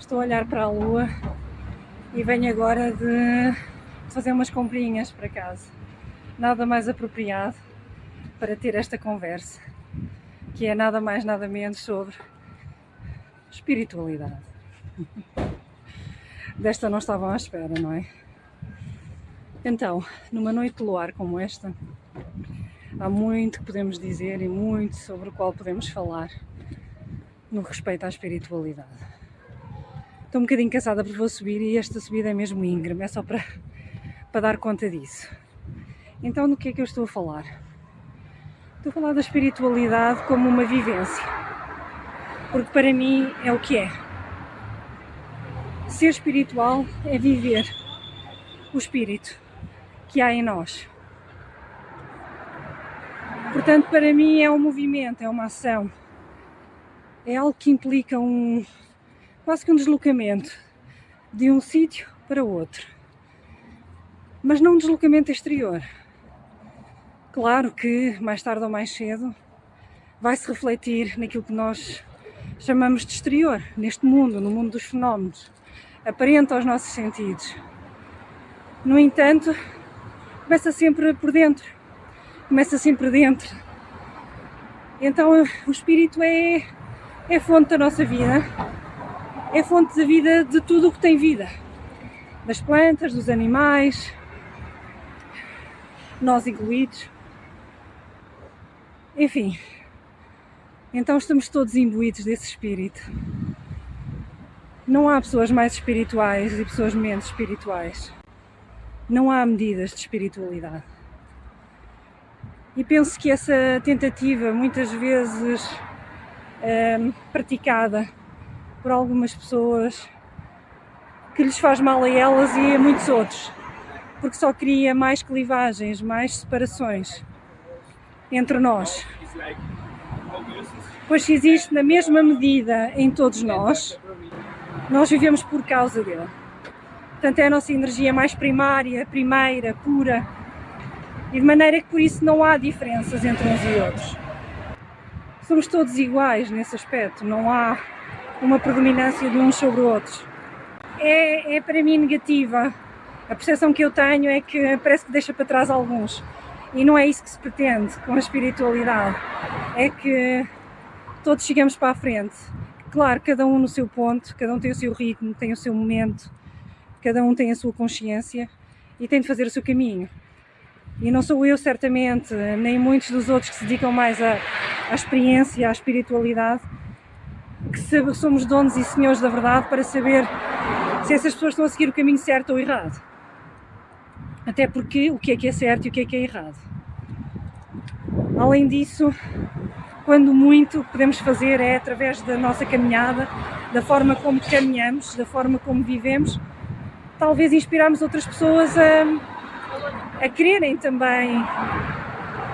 Estou a olhar para a lua e venho agora de fazer umas comprinhas para casa. Nada mais apropriado para ter esta conversa, que é nada mais nada menos sobre espiritualidade. Desta não estavam à espera, não é? Então, numa noite de luar como esta, há muito que podemos dizer e muito sobre o qual podemos falar no respeito à espiritualidade. Estou um bocadinho cansada porque vou subir e esta subida é mesmo íngreme, é só para dar conta disso. Então, do que é que eu estou a falar? Estou a falar da espiritualidade como uma vivência, porque para mim é o que é. Ser espiritual é viver o espírito que há em nós. Portanto, para mim é um movimento, é uma ação, é algo que implica quase que um deslocamento de um sítio para outro, mas não um deslocamento exterior. Claro que mais tarde ou mais cedo vai-se refletir naquilo que nós chamamos de exterior, neste mundo, no mundo dos fenómenos, aparente aos nossos sentidos. No entanto, começa sempre por dentro, começa sempre dentro. Então o espírito é a fonte da nossa vida, é a fonte da vida de tudo o que tem vida, das plantas, dos animais, nós incluídos, enfim. Então estamos todos imbuídos desse espírito. Não há pessoas mais espirituais e pessoas menos espirituais. Não há medidas de espiritualidade. E penso que essa tentativa, muitas vezes praticada por algumas pessoas, que lhes faz mal a elas e a muitos outros, porque só cria mais clivagens, mais separações entre nós. Pois se existe na mesma medida em todos nós vivemos por causa dele. Portanto, é a nossa energia mais primária, primeira, pura, e de maneira que por isso não há diferenças entre uns e outros. Somos todos iguais nesse aspecto, não há uma predominância de uns sobre outros. É para mim negativa. A percepção que eu tenho é que parece que deixa para trás alguns. E não é isso que se pretende com a espiritualidade. É que todos chegamos para a frente. Claro, cada um no seu ponto, cada um tem o seu ritmo, tem o seu momento, cada um tem a sua consciência e tem de fazer o seu caminho. E não sou eu, certamente, nem muitos dos outros que se dedicam mais à experiência, à espiritualidade, que somos donos e senhores da verdade para saber se essas pessoas estão a seguir o caminho certo ou errado. Até porque o que é certo e o que é errado. Além disso, quando muito podemos fazer é através da nossa caminhada, da forma como caminhamos, da forma como vivemos, talvez inspirarmos outras pessoas a quererem também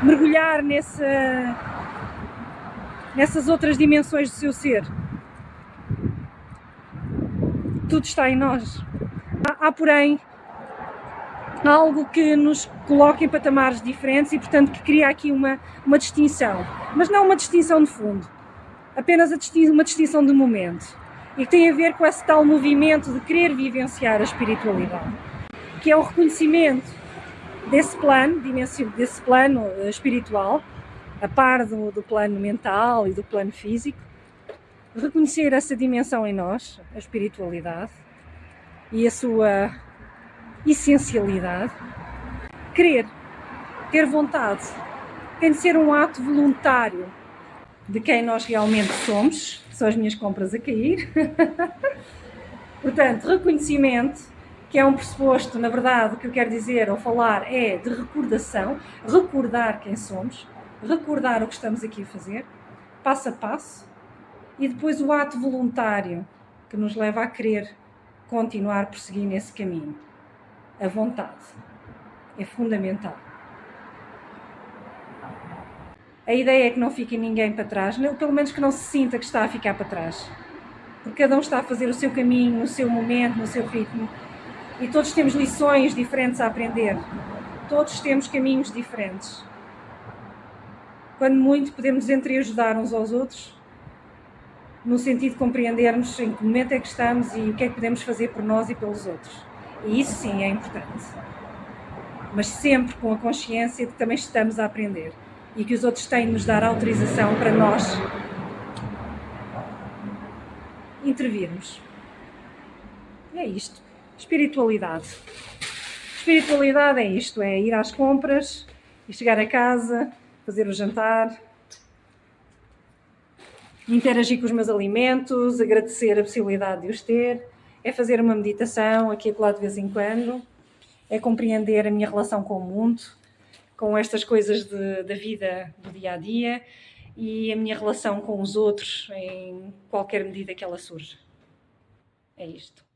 mergulhar nessas outras dimensões do seu ser. Tudo está em nós. Há, porém, algo que nos coloca em patamares diferentes e, portanto, que cria aqui uma distinção. Mas não uma distinção de fundo, apenas uma distinção de momento. E que tem a ver com esse tal movimento de querer vivenciar a espiritualidade, que é o reconhecimento desse plano espiritual, a par do plano mental e do plano físico, reconhecer essa dimensão em nós, a espiritualidade, e a sua essencialidade, querer, ter vontade, tem de ser um ato voluntário de quem nós realmente somos. São as minhas compras a cair. Portanto, reconhecimento, que é um pressuposto, na verdade, o que eu quero dizer ou falar é de recordação, recordar quem somos, recordar o que estamos aqui a fazer, passo a passo, e depois o ato voluntário que nos leva a querer continuar a prosseguir nesse caminho. A vontade é fundamental. A ideia é que não fique ninguém para trás, pelo menos que não se sinta que está a ficar para trás. Porque cada um está a fazer o seu caminho, no seu momento, no seu ritmo. E todos temos lições diferentes a aprender. Todos temos caminhos diferentes. Quando muito podemos entreajudar uns aos outros no sentido de compreendermos em que momento é que estamos e o que é que podemos fazer por nós e pelos outros. E isso sim é importante. Mas sempre com a consciência de que também estamos a aprender e que os outros têm de nos dar autorização para nós intervirmos. E é isto. Espiritualidade. Espiritualidade é isto, é ir às compras e chegar a casa, fazer o jantar, interagir com os meus alimentos, agradecer a possibilidade de os ter, é fazer uma meditação aqui e acolá de vez em quando, é compreender a minha relação com o mundo, com estas coisas da vida do dia-a-dia e a minha relação com os outros em qualquer medida que ela surja. É isto.